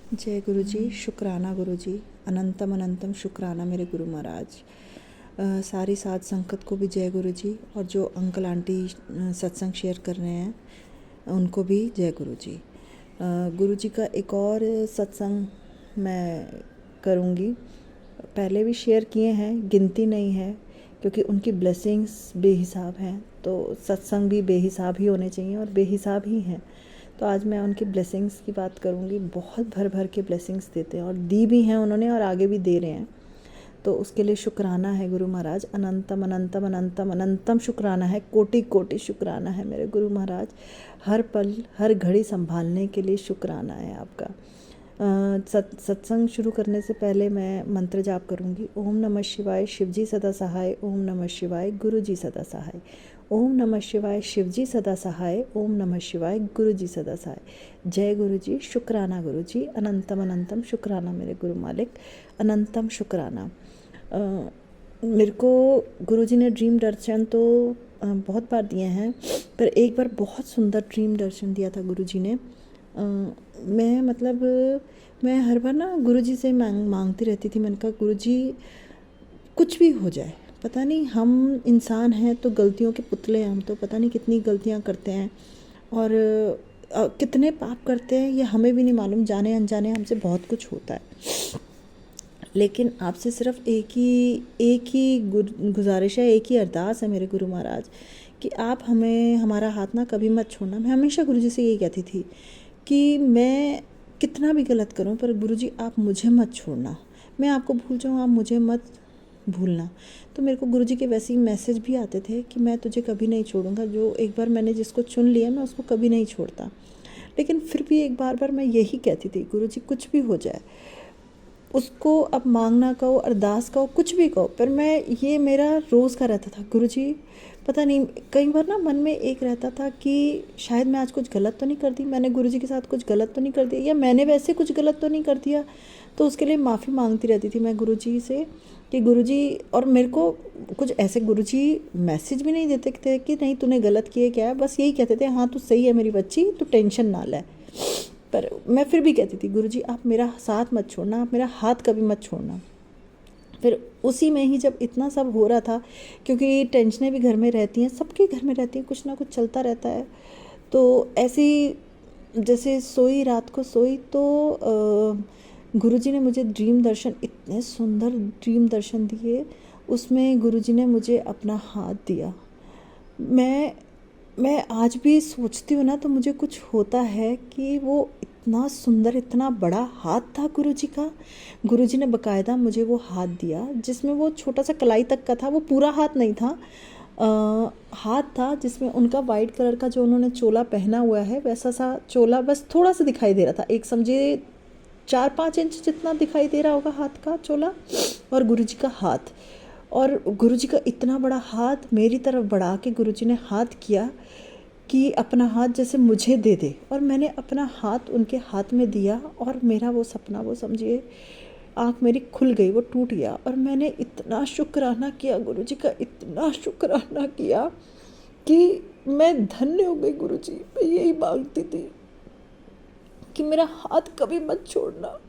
जय गुरु जी, शुक्राना गुरु जी, अनंतम अनंतम शुक्राना मेरे गुरु महाराज। सारी साध संगत को भी जय गुरु जी, और जो अंकल आंटी सत्संग शेयर कर रहे हैं उनको भी जय गुरु जी। गुरु जी का एक और सत्संग मैं करूँगी। पहले भी शेयर किए हैं, गिनती नहीं है, क्योंकि उनकी ब्लेसिंग्स बेहिसाब हैं, तो सत्संग भी बेहिसाब ही होने चाहिए और बेहिसाब ही हैं। तो आज मैं उनकी ब्लेसिंग्स की बात करूँगी। बहुत भर भर के ब्लेसिंग्स देते हैं, और दी भी हैं उन्होंने और आगे भी दे रहे हैं, तो उसके लिए शुक्राना है गुरु महाराज। अनंतम अनंतम अनंतम अनंतम शुक्राना है, कोटि कोटि शुक्राना है मेरे गुरु महाराज। हर पल हर घड़ी संभालने के लिए शुक्राना है आपका। सत्संग शुरू करने से पहले मैं मंत्र जाप करूँगी। ओम नमः शिवाय, शिवजी सदा सहाय। ओम नमः शिवाय, गुरु जी सदा सहाय। ओम नमः शिवाय, शिवजी सदा सहाय। ओम नमः शिवाय, गुरु जी सदा सहाय। जय गुरु जी, शुक्राना गुरु जी, अनंतम अनंतम शुक्राना मेरे गुरु मालिक, अनंतम शुक्राना। मेरे को गुरु जी ने ड्रीम दर्शन तो बहुत बार दिए हैं, पर एक बार बहुत सुंदर ड्रीम दर्शन दिया था गुरु जी ने। मैं हर बार ना गुरु जी से मांगती रहती थी। मैंने कहा गुरु जी कुछ भी हो जाए, पता नहीं, हम इंसान हैं तो गलतियों के पुतले हैं, हम तो पता नहीं कितनी गलतियां करते हैं और कितने पाप करते हैं ये हमें भी नहीं मालूम। जाने अनजाने हमसे बहुत कुछ होता है, लेकिन आपसे सिर्फ एक ही गुजारिश है, एक ही अरदास है मेरे गुरु महाराज, कि आप हमें हमारा हाथ ना कभी मत छोड़ना। मैं हमेशा गुरु जी से यही कहती थी कि मैं कितना भी गलत करूं, पर गुरु जी आप मुझे मत छोड़ना। मैं आपको भूल जाऊं, आप मुझे मत भूलना। तो मेरे को गुरुजी के वैसे ही मैसेज भी आते थे कि मैं तुझे कभी नहीं छोड़ूंगा। जो एक बार मैंने जिसको चुन लिया मैं उसको कभी नहीं छोड़ता। लेकिन फिर भी एक बार मैं यही कहती थी, गुरुजी कुछ भी हो जाए, उसको अब मांगना कहो, अरदास कहो, कुछ भी कहो, पर मैं ये मेरा रोज़ का रहता था। गुरुजी पता नहीं, कई बार ना मन में एक रहता था कि शायद मैं आज कुछ गलत तो नहीं कर दी, मैंने गुरुजी के साथ कुछ गलत तो नहीं कर दिया, या मैंने वैसे कुछ गलत तो नहीं कर दिया। तो उसके लिए माफ़ी मांगती रहती थी मैं गुरुजी से कि गुरुजी, और मेरे को कुछ ऐसे गुरुजी मैसेज भी नहीं देते थे कि नहीं तूने गलत किए क्या है, बस यही कहते थे हाँ तू सही है मेरी बच्ची, तू टेंशन ना ले। पर मैं फिर भी कहती थी गुरुजी आप मेरा साथ मत छोड़ना, आप मेरा हाथ कभी मत छोड़ना। फिर उसी में ही जब इतना सब हो रहा था, क्योंकि टेंशनें भी घर में रहती हैं, सबके घर में रहती हैं, कुछ ना कुछ चलता रहता है। तो ऐसी जैसे सोई, रात को सोई तो गुरुजी ने मुझे ड्रीम दर्शन, इतने सुंदर ड्रीम दर्शन दिए। उसमें गुरुजी ने मुझे अपना हाथ दिया। मैं आज भी सोचती हूँ ना तो मुझे कुछ होता है कि वो इतना सुंदर, इतना बड़ा हाथ था गुरुजी का। गुरुजी ने बकायदा मुझे वो हाथ दिया जिसमें वो छोटा सा कलाई तक का था, वो पूरा हाथ नहीं था। हाथ था जिसमें उनका वाइट कलर का जो उन्होंने चोला पहना हुआ है वैसा सा चोला बस थोड़ा सा दिखाई दे रहा था। एक समझिए 4-5 इंच जितना दिखाई दे रहा होगा हाथ का चोला, और गुरुजी का हाथ। और गुरुजी का इतना बड़ा हाथ मेरी तरफ बढ़ा के गुरुजी ने हाथ किया कि अपना हाथ जैसे मुझे दे दे, और मैंने अपना हाथ उनके हाथ में दिया, और मेरा वो सपना, वो समझिए आँख मेरी खुल गई, वो टूट गया। और मैंने इतना शुक्राना किया गुरुजी का, इतना शुक्राना किया कि मैं धन्य हो गई गुरुजी। मैं यही मांगती थी कि मेरा हाथ कभी मत छोड़ना।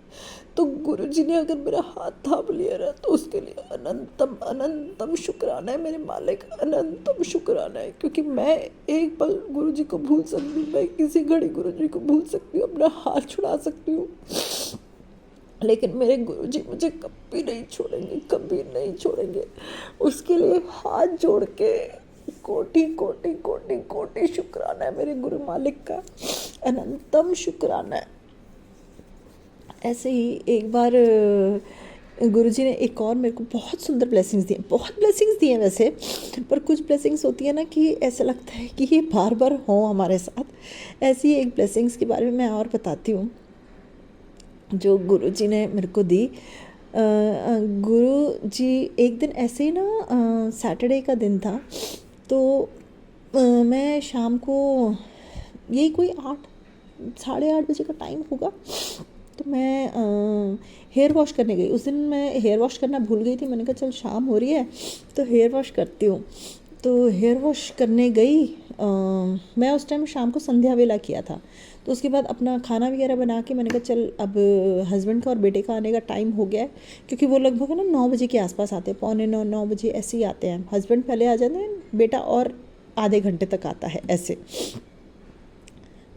तो गुरुजी ने अगर मेरा हाथ थाम लिया ना तो उसके लिए अनंतम अनंतम शुक्राना है मेरे मालिक, अनंतम शुक्राना है। क्योंकि मैं एक पल गुरुजी को भूल सकती हूँ, मैं किसी घड़ी गुरुजी को भूल सकती हूँ, अपना हाथ छुड़ा सकती हूँ, लेकिन मेरे गुरुजी मुझे कभी नहीं छोड़ेंगे, कभी नहीं छोड़ेंगे। उसके लिए हाथ जोड़ के कोटि कोटि कोटि कोटि शुक्राना है मेरे गुरु मालिक का, अनंतम शुक्राना है। ऐसे ही एक बार गुरुजी ने एक और मेरे को बहुत सुंदर ब्लेसिंग्स दिए, बहुत ब्लेसिंग्स दिए वैसे, पर कुछ ब्लेसिंग्स होती है ना कि ऐसा लगता है कि ये बार बार हो हमारे साथ। ऐसी एक ब्लेसिंग्स के बारे में मैं और बताती हूँ जो गुरुजी ने मेरे को दी। गुरुजी एक दिन ऐसे ही ना, सैटरडे का दिन था, तो मैं शाम को यही कोई 8-8:30 बजे का टाइम होगा, तो मैं हेयर वॉश करने गई। उस दिन मैं हेयर वॉश करना भूल गई थी। मैंने कहा चल शाम हो रही है तो हेयर वॉश करती हूँ। तो हेयर वॉश करने गई, मैं उस टाइम शाम को संध्या वेला किया था। तो उसके बाद अपना खाना वगैरह बना के मैंने कहा चल अब हस्बैंड का और बेटे का आने का टाइम हो गया है, क्योंकि वो लगभग है ना 9 बजे के आसपास आते हैं, पौने 9 बजे ऐसे ही आते हैं। हस्बैंड पहले आ जाते हैं, बेटा और आधे घंटे तक आता है ऐसे।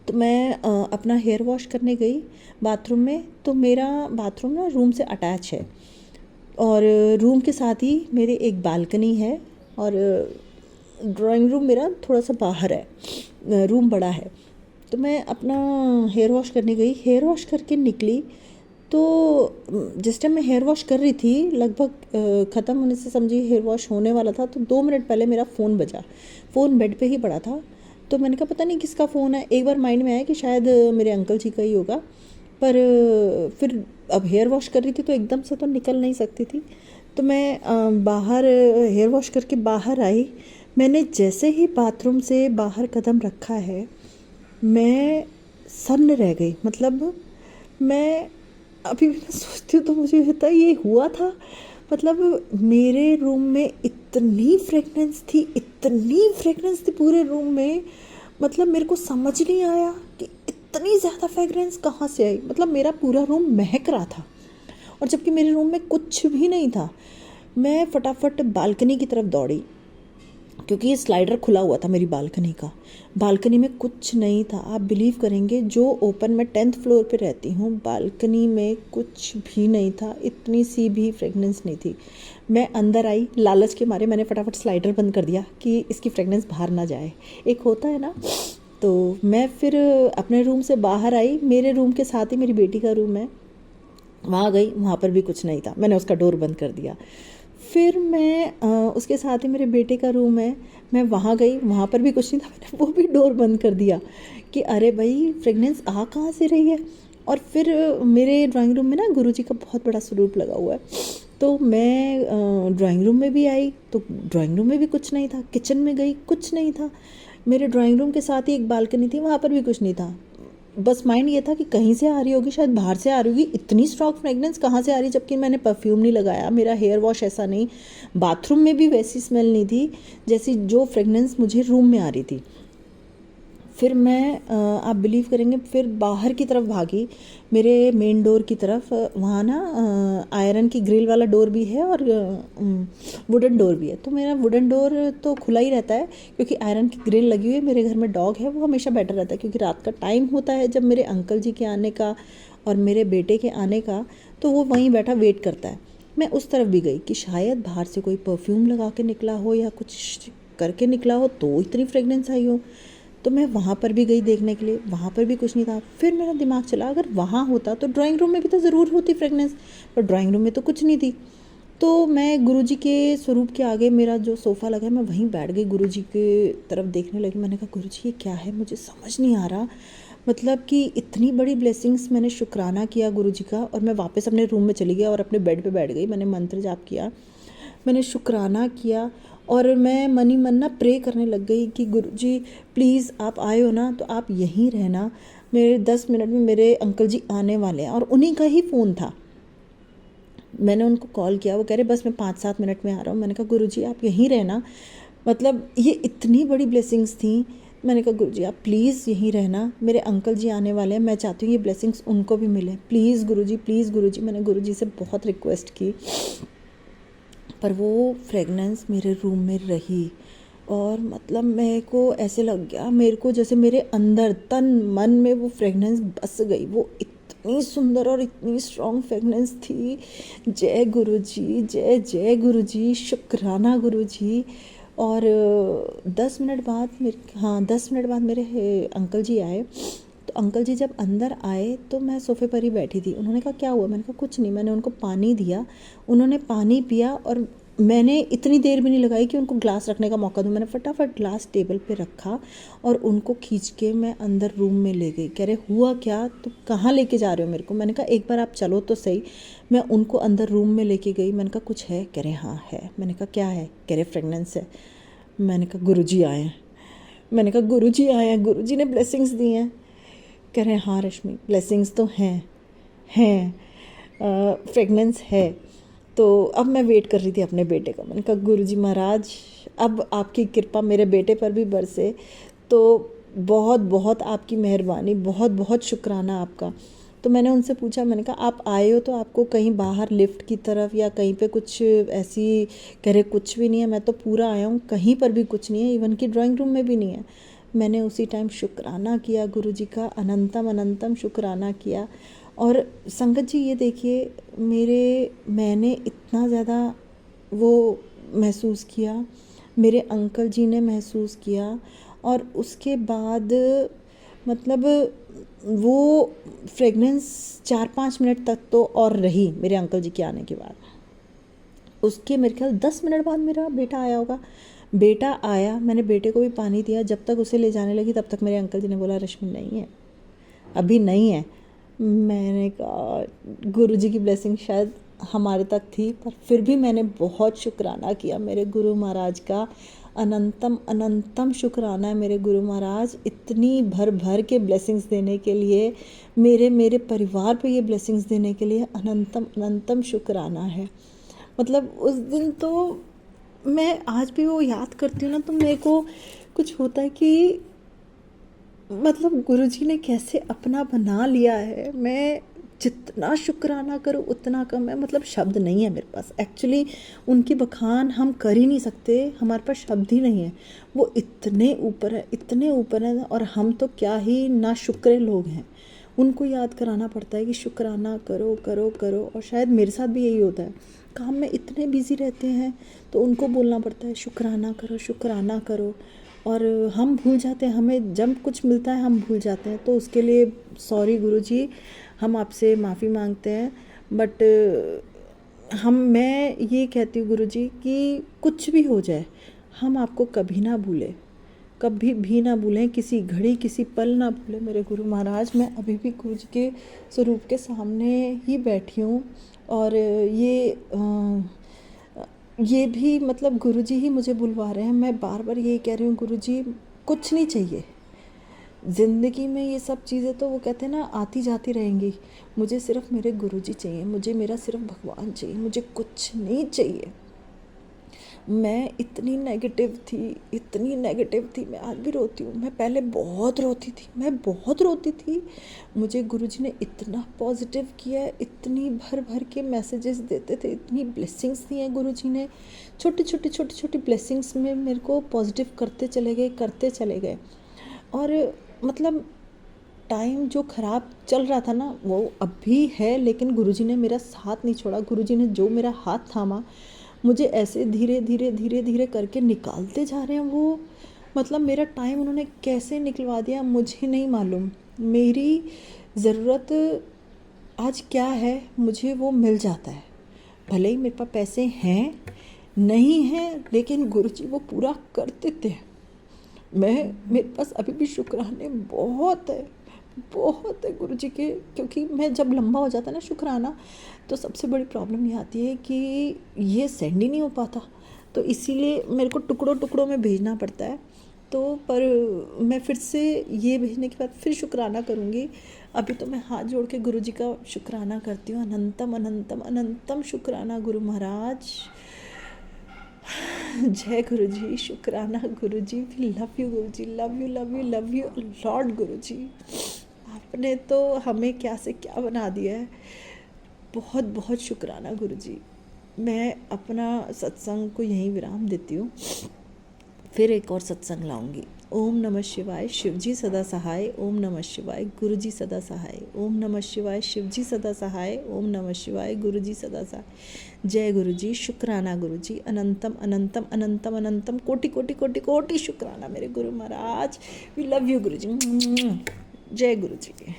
तो मैं अपना हेयर वॉश करने गई बाथरूम में। तो मेरा बाथरूम ना रूम से अटैच है और रूम के साथ ही मेरे एक बालकनी है और ड्राइंग रूम मेरा थोड़ा सा बाहर है, रूम बड़ा है। तो मैं अपना हेयर वॉश करने गई, हेयर वॉश करके निकली। तो जिस टाइम मैं हेयर वॉश कर रही थी, लगभग ख़त्म होने से समझिए हेयर वॉश होने वाला था, तो 2 मिनट पहले मेरा फ़ोन बजा। फ़ोन बेड पे ही पड़ा था। तो मैंने कहा पता नहीं किसका फ़ोन है। एक बार माइंड में आया कि शायद मेरे अंकल जी का ही होगा, पर फिर अब हेयर वॉश कर रही थी तो एकदम से तो निकल नहीं सकती थी। तो मैं बाहर हेयर वॉश करके बाहर आई। मैंने जैसे ही बाथरूम से बाहर कदम रखा है, मैं सन्न रह गई। मतलब मैं अभी भी मैं सोचती हूँ तो मुझे होता है ये हुआ था। मतलब मेरे रूम में इतनी फ्रेगनेंस थी, इतनी फ्रेगनेंस थी पूरे रूम में। मतलब मेरे को समझ नहीं आया कि इतनी ज़्यादा फ्रेगनेंस कहाँ से आई। मतलब मेरा पूरा रूम महक रहा था और जबकि मेरे रूम में कुछ भी नहीं था। मैं फटाफट बालकनी की तरफ दौड़ी, क्योंकि ये स्लाइडर खुला हुआ था मेरी बालकनी का। बालकनी में कुछ नहीं था। आप बिलीव करेंगे, जो ओपन मैं 10th फ्लोर पे रहती हूँ, बालकनी में कुछ भी नहीं था, इतनी सी भी फ्रेगनेंस नहीं थी। मैं अंदर आई, लालच के मारे मैंने फटाफट स्लाइडर बंद कर दिया कि इसकी फ्रेगनेंस बाहर ना जाए, एक होता है ना। तो मैं फिर अपने रूम से बाहर आई। मेरे रूम के साथ ही मेरी बेटी का रूम है, वहाँ गई, वहाँ पर भी कुछ नहीं था, मैंने उसका डोर बंद कर दिया। फिर मैं उसके साथ ही मेरे बेटे का रूम है, मैं वहाँ गई, वहाँ पर भी कुछ नहीं था, मैंने वो भी डोर बंद कर दिया कि अरे भाई फ्रेगनेंस आ कहाँ से रही है। और फिर मेरे ड्राइंग रूम में ना गुरुजी का बहुत बड़ा स्वरूप लगा हुआ है। तो मैं ड्राइंग रूम में भी आई तो ड्राइंग रूम में भी कुछ नहीं था, किचन में गई कुछ नहीं था, मेरे ड्राइंग रूम के साथ ही एक बालकनी थी, वहाँ पर भी कुछ नहीं था। बस माइंड ये था कि कहीं से आ रही होगी, शायद बाहर से आ रही होगी, इतनी स्ट्रॉन्ग फ्रेगनेंस कहाँ से आ रही, जबकि मैंने परफ्यूम नहीं लगाया, मेरा हेयर वॉश ऐसा नहीं, बाथरूम में भी वैसी स्मेल नहीं थी जैसी जो फ्रेगनेंस मुझे रूम में आ रही थी। फिर मैं आप बिलीव करेंगे, फिर बाहर की तरफ भागी, मेरे मेन डोर की तरफ। वहाँ ना आयरन की ग्रिल वाला डोर भी है और वुडन डोर भी है। तो मेरा वुडन डोर तो खुला ही रहता है, क्योंकि आयरन की ग्रिल लगी हुई है। मेरे घर में डॉग है, वो हमेशा बेटर रहता है, क्योंकि रात का टाइम होता है जब मेरे अंकल जी के आने का और मेरे बेटे के आने का, तो वो वहीं बैठा वेट करता है। मैं उस तरफ भी गई कि शायद बाहर से कोई परफ्यूम लगा के निकला हो या कुछ करके निकला हो तो इतनी फ्रेगनेंस आई हो। तो मैं वहाँ पर भी गई देखने के लिए, वहाँ पर भी कुछ नहीं था। फिर मेरा दिमाग चला, अगर वहाँ होता तो ड्राइंग रूम में भी तो ज़रूर होती फ्रेगनेंस, पर ड्राइंग रूम में तो कुछ नहीं थी। तो मैं गुरुजी के स्वरूप के आगे, मेरा जो सोफ़ा लगा है, मैं वहीं बैठ गई, गुरुजी के तरफ देखने लगी। मैंने कहा गुरुजी ये क्या है, मुझे समझ नहीं आ रहा। मतलब कि इतनी बड़ी ब्लेसिंग्स, मैंने शुक्राना किया गुरुजी का और मैं वापस अपने रूम में चली गई और अपने बेड पे बैठ गई। मैंने मंत्र जाप किया, मैंने शुक्राना किया और मैं मन ही मन ना प्रे करने लग गई कि गुरुजी प्लीज़ आप आए हो ना तो आप यहीं रहना, मेरे 10 मिनट में मेरे अंकल जी आने वाले हैं। और उन्हीं का ही फ़ोन था। मैंने उनको कॉल किया, वो कह रहे बस मैं 5-7 मिनट में आ रहा हूँ। मैंने कहा गुरुजी आप यहीं रहना। मतलब ये इतनी बड़ी ब्लेसिंग्स थी। मैंने कहा गुरुजी आप प्लीज़ यहीं रहना, मेरे अंकल जी आने वाले हैं, मैं चाहती हूँ ये ब्लेसिंग्स उनको भी मिले, प्लीज़ गुरुजी, प्लीज़ गुरुजी। मैंने गुरुजी से बहुत रिक्वेस्ट की, पर वो फ्रेगनेंस मेरे रूम में रही। और मतलब मेरे को ऐसे लग गया, मेरे को जैसे मेरे अंदर तन मन में वो फ्रेगनेंस बस गई। वो इतनी सुंदर और इतनी स्ट्रॉन्ग फ्रेगनेंस थी। जय गुरुजी, जय जय गुरुजी, शुक्राना गुरुजी। और 10 मिनट बाद हाँ 10 मिनट बाद मेरे अंकल जी आए। तो अंकल जी जब अंदर आए तो मैं सोफ़े पर ही बैठी थी। उन्होंने कहा क्या हुआ, मैंने कहा कुछ नहीं। मैंने उनको पानी दिया, उन्होंने पानी पिया और मैंने इतनी देर भी नहीं लगाई कि उनको ग्लास रखने का मौका दूँ। मैंने फटाफट ग्लास टेबल पे रखा और उनको खींच के मैं अंदर रूम में ले गई। कह रहे हुआ क्या, तो कहाँ लेके जा रहे हो मेरे को। मैंने कहा एक बार आप चलो तो सही। मैं उनको अंदर रूम में लेके गई। मैंने कहा कुछ है, कह रहे हाँ है। मैंने कहा क्या है, कह रहे फ्रेगनेंस है। मैंने कहा गुरुजी आए हैं। मैंने कहा गुरुजी आए हैं, गुरुजी ने ब्लेसिंग्स दी हैं। कह रहे हैं हाँ रश्मि ब्लेसिंग्स तो हैं फ्रेगनेंस है। तो अब मैं वेट कर रही थी अपने बेटे का। मैंने कहा गुरुजी महाराज अब आपकी कृपा मेरे बेटे पर भी बरसे। तो बहुत बहुत आपकी मेहरबानी, बहुत बहुत शुक्राना आपका। तो मैंने उनसे पूछा, मैंने कहा आप आए हो तो आपको कहीं बाहर लिफ्ट की तरफ या कहीं पे कुछ ऐसी, कह रहे कुछ भी नहीं है, मैं तो पूरा आया हूँ, कहीं पर भी कुछ नहीं है, इवन कि ड्राइंग रूम में भी नहीं है। मैंने उसी टाइम शुक्राना किया गुरुजी का, अनंतम अनंतम शुक्राना किया। और संगत जी ये देखिए, मैंने इतना ज़्यादा वो महसूस किया, मेरे अंकल जी ने महसूस किया, और उसके बाद मतलब वो फ्रेगनेंस 4-5 मिनट तक तो और रही मेरे अंकल जी के आने के बाद। उसके मेरे ख्याल 10 मिनट बाद मेरा बेटा आया होगा। बेटा आया, मैंने बेटे को भी पानी दिया, जब तक उसे ले जाने लगी तब तक मेरे अंकल जी ने बोला रश्मि नहीं है, अभी नहीं है। मैंने कहा गुरुजी की ब्लेसिंग शायद हमारे तक थी, पर फिर भी मैंने बहुत शुक्राना किया मेरे गुरु महाराज का। अनंतम अनंतम शुक्राना है मेरे गुरु महाराज, इतनी भर भर के ब्लेसिंग्स देने के लिए, मेरे परिवार पे ये ब्लेसिंग्स देने के लिए अनंतम अनंतम शुक्राना है। मतलब उस दिन तो मैं आज भी वो याद करती हूँ ना, तो मेरे को कुछ होता है कि मतलब गुरुजी ने कैसे अपना बना लिया है। मैं जितना शुक्राना करूँ उतना कम है, मतलब शब्द नहीं है मेरे पास। एक्चुअली उनकी बखान हम कर ही नहीं सकते, हमारे पास शब्द ही नहीं है। वो इतने ऊपर है, इतने ऊपर है, और हम तो क्या ही ना शुक्रे लोग हैं। उनको याद कराना पड़ता है कि शुक्राना करो करो करो। और शायद मेरे साथ भी यही होता है, काम में इतने बिजी रहते हैं तो उनको बोलना पड़ता है शुक्राना करो शुक्राना करो, और हम भूल जाते हैं। हमें जब कुछ मिलता है हम भूल जाते हैं, तो उसके लिए सॉरी गुरुजी, हम आपसे माफ़ी मांगते हैं। बट मैं ये कहती हूँ गुरुजी कि कुछ भी हो जाए हम आपको कभी ना भूलें, कभी भी ना भूलें, किसी घड़ी किसी पल ना भूलें मेरे गुरु महाराज। मैं अभी भी गुरुजी के स्वरूप के सामने ही बैठी हूँ, और ये भी मतलब गुरुजी ही मुझे बुलवा रहे हैं। मैं बार बार यही कह रही हूँ गुरुजी, कुछ नहीं चाहिए ज़िंदगी में, ये सब चीज़ें तो वो कहते हैं ना आती जाती रहेंगी। मुझे सिर्फ मेरे गुरुजी चाहिए, मुझे मेरा सिर्फ भगवान चाहिए, मुझे कुछ नहीं चाहिए। मैं इतनी नेगेटिव थी, मैं आज भी रोती हूँ। मैं पहले बहुत रोती थी। मुझे गुरुजी ने इतना पॉजिटिव किया है, इतनी भर भर के मैसेजेस देते थे, इतनी ब्लेसिंग्स दी हैं गुरुजी ने। छोटी ब्लेसिंग्स में मेरे को पॉजिटिव करते चले गए। और मतलब टाइम जो ख़राब चल रहा था ना, वो अब भी है, लेकिन गुरुजी ने मेरा साथ नहीं छोड़ा। गुरुजी ने जो मेरा हाथ थामा, मुझे ऐसे धीरे धीरे करके निकालते जा रहे हैं वो। मतलब मेरा टाइम उन्होंने कैसे निकलवा दिया मुझे नहीं मालूम। मेरी ज़रूरत आज क्या है मुझे वो मिल जाता है, भले ही मेरे पास पैसे हैं नहीं हैं, लेकिन गुरुजी वो पूरा कर देते हैं। मेरे पास अभी भी शुक्राने बहुत है गुरुजी के, क्योंकि मैं जब लंबा हो जाता है ना शुक्राना, तो सबसे बड़ी प्रॉब्लम ये आती है कि ये सेंड ही नहीं हो पाता, तो इसीलिए मेरे को टुकड़ों में भेजना पड़ता है। तो पर मैं फिर से ये भेजने के बाद फिर शुक्राना करूँगी। अभी तो मैं हाथ जोड़ के गुरुजी का शुक्राना करती हूँ। अनंतम अनंतम अनंतम शुक्राना गुरु महाराज। जय गुरुजी, शुक्राना Guruji, we love you Guruji, love you lord Guruji. आपने तो हमें क्या से क्या बना दिया है, बहुत बहुत शुक्राना गुरुजी। मैं अपना सत्संग को यहीं विराम देती हूँ, फिर एक और सत्संग लाऊंगी। ओम नमः शिवाय, शिवजी सदा सहाय। ओम नमः शिवाय, गुरुजी सदा सहाय। ओम नमः शिवाय, शिवजी सदा सहाय। ओम नमः शिवाय, गुरुजी सदा सहाय। जय गुरुजी, शुक्राना गुरुजी, अनंतम अनंतम अनंतम अनंतम कोटि कोटि कोटि कोटि शुक्राना मेरे Guru Maharaj. We love you गुरुजी। जय गुरुजी।